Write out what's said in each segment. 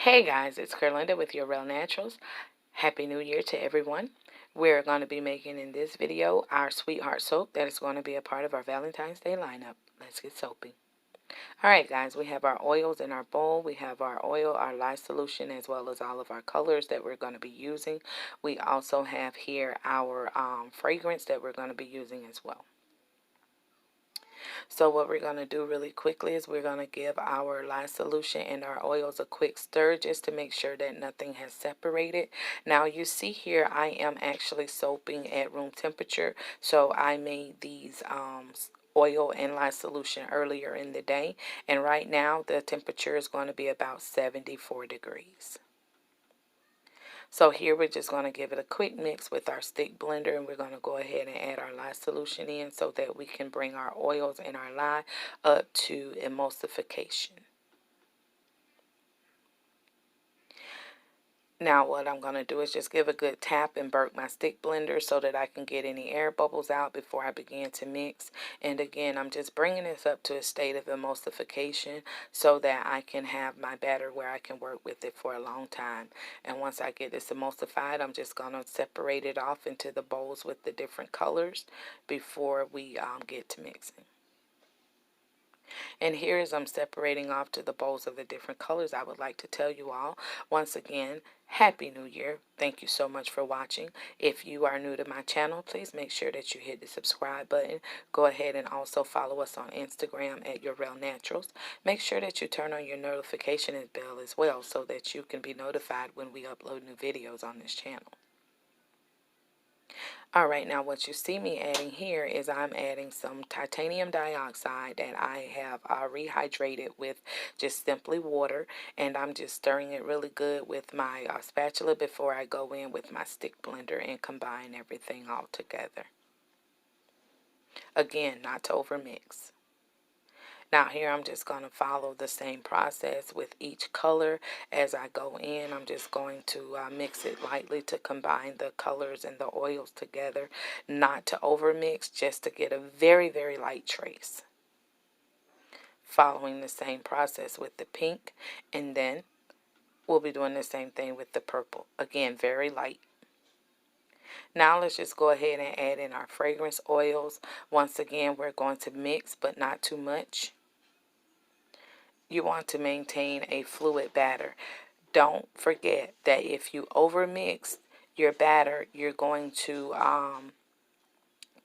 Hey guys, it's Kerlinda with Your Real Naturals. Happy New Year to everyone. We're going to be making in this video our Sweetheart soap that is going to be a part of our Valentine's Day lineup. Let's get soapy. Alright guys, we have our oils in our bowl. We have our oil, our lye solution, as well as all of our colors that we're going to be using. We also have here our fragrance that we're going to be using as well. So what we're going to do really quickly is we're going to give our lye solution and our oils a quick stir just to make sure that nothing has separated. Now you see here I am actually soaping at room temperature. So I made these oil and lye solution earlier in the day. And right now the temperature is going to be about 74 degrees. So here we're just going to give it a quick mix with our stick blender, and we're going to go ahead and add our lye solution in so that we can bring our oils and our lye up to emulsification. Now what I'm going to do is just give a good tap and burp my stick blender so that I can get any air bubbles out before I begin to mix. And again, I'm just bringing this up to a state of emulsification so that I can have my batter where I can work with it for a long time. And once I get this emulsified, I'm just going to separate it off into the bowls with the different colors before we get to mixing. And here as I'm separating off to the bowls of the different colors, I would like to tell you all, once again, Happy New Year. Thank you so much for watching. If you are new to my channel, please make sure that you hit the subscribe button. Go ahead and also follow us on Instagram at Your Real Naturals. Make sure that you turn on your notification bell as well so that you can be notified when we upload new videos on this channel. Alright, now what you see me adding here is I'm adding some titanium dioxide that I have rehydrated with just simply water, and I'm just stirring it really good with my spatula before I go in with my stick blender and combine everything all together. Again, not to overmix. Now here I'm just going to follow the same process with each color. As I go in, I'm just going to mix it lightly to combine the colors and the oils together. Not to overmix, just to get a very, very light trace. Following the same process with the pink, and then we'll be doing the same thing with the purple. Again, very light. Now let's just go ahead and add in our fragrance oils. Once again, we're going to mix, but not too much. You want to maintain a fluid batter. Don't forget that if you overmix your batter, you're going to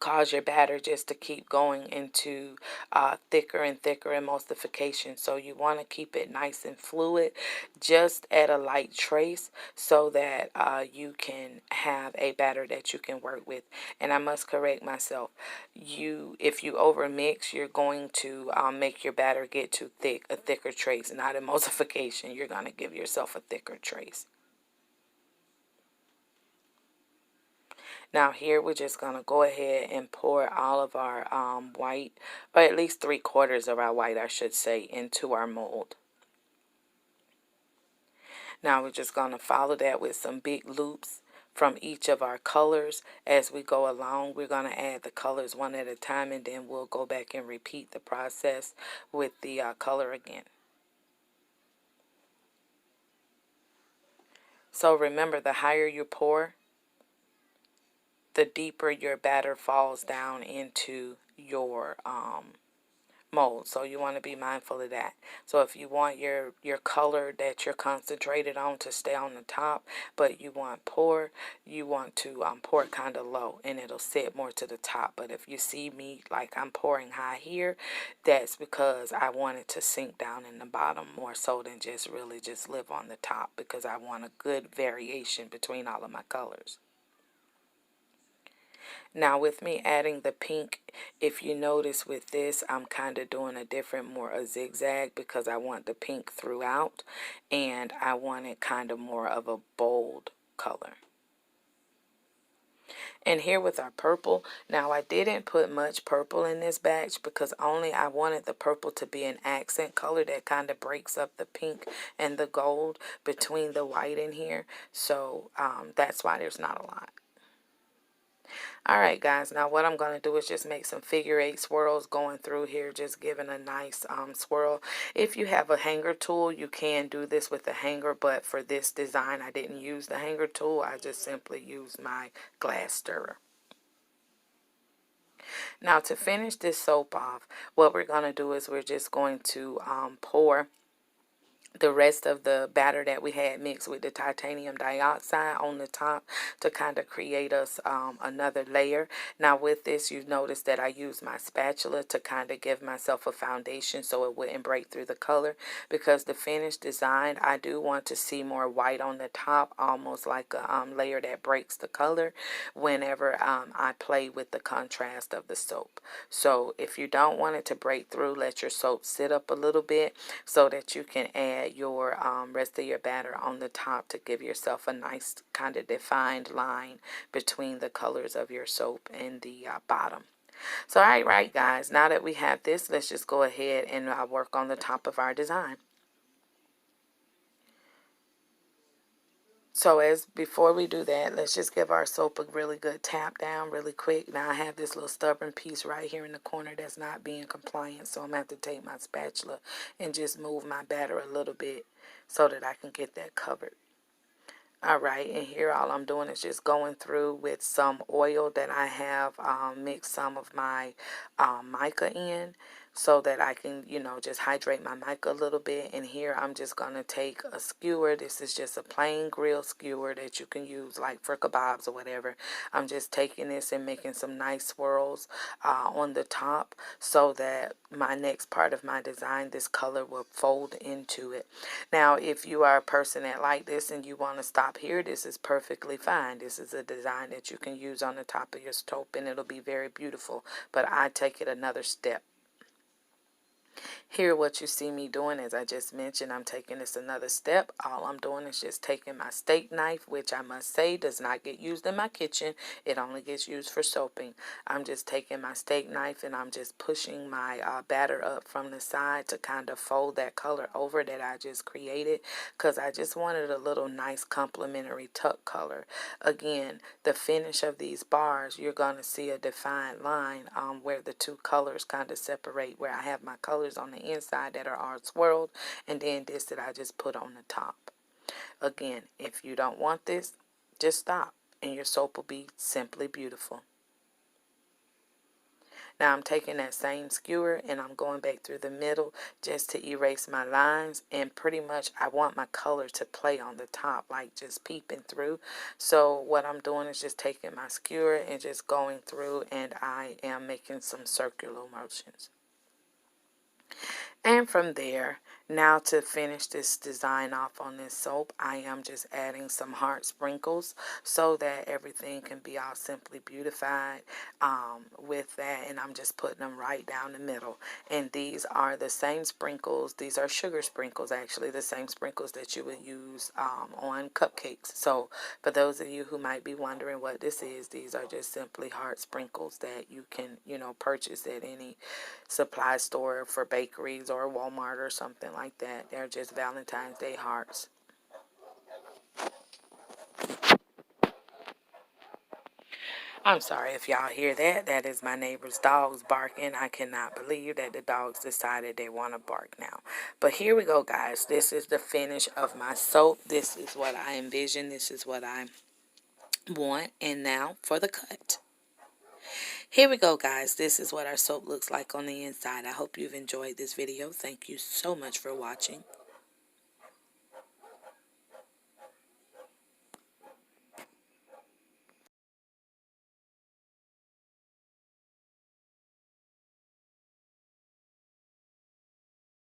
cause your batter just to keep going into thicker and thicker emulsification. So you want to keep it nice and fluid, just at a light trace, so that you can have a batter that you can work with. And I must correct myself. If you overmix, you're going to make your batter get too thick, a thicker trace, not emulsification. You're going to give yourself a thicker trace. Now here we're just going to go ahead and pour all of our white, or at least 3/4 of our white, I should say, into our mold. Now we're just going to follow that with some big loops from each of our colors. As we go along, we're going to add the colors one at a time, and then we'll go back and repeat the process with the color again. So remember, the higher you pour, the deeper your batter falls down into your mold. So you want to be mindful of that. So if you want your color that you're concentrated on to stay on the top, but you want you want to pour kind of low, and it'll sit more to the top. But if you see me like I'm pouring high here, that's because I want it to sink down in the bottom more so than just really just live on the top, because I want a good variation between all of my colors. Now with me adding the pink, if you notice with this, I'm kind of doing a different, more a zigzag, because I want the pink throughout, and I want it kind of more of a bold color. And here with our purple, now I didn't put much purple in this batch because only I wanted the purple to be an accent color that kind of breaks up the pink and the gold between the white in here. So that's why there's not a lot. Alright guys, now what I'm going to do is just make some figure 8 swirls going through here, just giving a nice swirl. If you have a hanger tool, you can do this with a hanger, but for this design I didn't use the hanger tool. I just simply used my glass stirrer. Now to finish this soap off, what we're going to do is we're just going to pour the rest of the batter that we had mixed with the titanium dioxide on the top to kind of create us another layer. Now with this, you notice that I use my spatula to kind of give myself a foundation so it wouldn't break through the color, because the finished design, I do want to see more white on the top, almost like a layer that breaks the color whenever I play with the contrast of the soap. So if you don't want it to break through, let your soap sit up a little bit so that you can add your rest of your batter on the top to give yourself a nice kind of defined line between the colors of your soap and the bottom. So alright guys, now that we have this, let's just go ahead and work on the top of our design. So as before we do that, let's just give our soap a really good tap down really quick. Now I have this little stubborn piece right here in the corner that's not being compliant, so I'm going to have to take my spatula and just move my batter a little bit so that I can get that covered. Alright, and here all I'm doing is just going through with some oil that I have mixed some of my mica in, so that I can, you know, just hydrate my mica a little bit. And here I'm just going to take a skewer. This is just a plain grill skewer that you can use like for kebabs or whatever. I'm just taking this and making some nice swirls on the top so that my next part of my design, this color will fold into it. Now, if you are a person that like this and you want to stop here, this is perfectly fine. This is a design that you can use on the top of your soap and it'll be very beautiful. But I take it another step. Here what you see me doing, as I just mentioned, I'm taking this another step. All I'm doing is just taking my steak knife, which I must say does not get used in my kitchen. It only gets used for soaping. I'm just taking my steak knife and I'm just pushing my batter up from the side to kind of fold that color over that I just created, because I just wanted a little nice complementary tuck color. Again, the finish of these bars, you're going to see a defined line where the two colors kind of separate, where I have my colors on the inside that are all swirled, and then this that I just put on the top. Again, if you don't want this, just stop and your soap will be simply beautiful. Now I'm taking that same skewer and I'm going back through the middle just to erase my lines, and pretty much I want my color to play on the top, like just peeping through. So what I'm doing is just taking my skewer and just going through, and I am making some circular motions. And from there, now to finish this design off on this soap, I am just adding some heart sprinkles so that everything can be all simply beautified with that. And I'm just putting them right down the middle. And these are the same sprinkles. These are sugar sprinkles, actually, the same sprinkles that you would use on cupcakes. So for those of you who might be wondering what this is, these are just simply heart sprinkles that you can, you know, purchase at any supply store for bakeries or Walmart or something like that. They're just Valentine's Day hearts. I'm sorry if y'all hear that. That is my neighbor's dogs barking. I cannot believe that the dogs decided they want to bark now. But here we go, guys. This is the finish of my soap. This is what I envision. This is what I want. And now for the cut. Here we go, guys. This is what our soap looks like on the inside. I hope you've enjoyed this video. Thank you so much for watching.